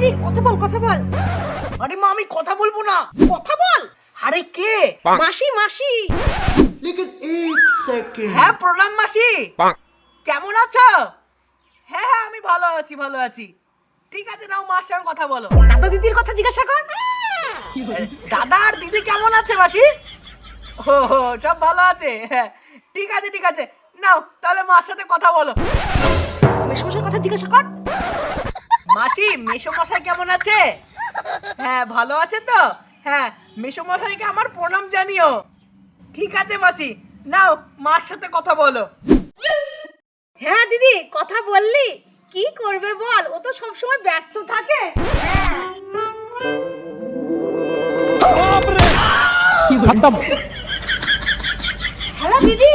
রে কথা বল কথা বল। আরে মা আমি কথা বলবো না। কথা বল। আরে কে? মাসি মাসি। लेकिन एक सेकंड। হ্যাঁ প্রণাম মাসি। কেমন আছো? হ্যাঁ হ্যাঁ আমি ভালো আছি ভালো আছি। ঠিক আছে নাও মার সঙ্গে কথা বলো। দাদা দিদির কথা জিজ্ঞাসা কর। দাদা আর দিদি কেমন আছে মাসি? ও সব ভালো আছে। হ্যাঁ ঠিক আছে ঠিক আছে নাও তাহলে মার সাথে কথা বলো। মেশমশাইয়ের কথা জিজ্ঞাসা কর। মাসি মেসোমশাই কেমন আছে? হ্যাঁ ভালো আছে তো? হ্যাঁ মেসোমশাইকে আমার প্রণাম জানিও। ঠিক আছে মাসি নাও মার সাথে কথা বলো। হ্যাঁ দিদি কথা বললি, কি করবে বল, ও তো সব সময় ব্যস্ত থাকে। खत्म। হ্যালো দিদি।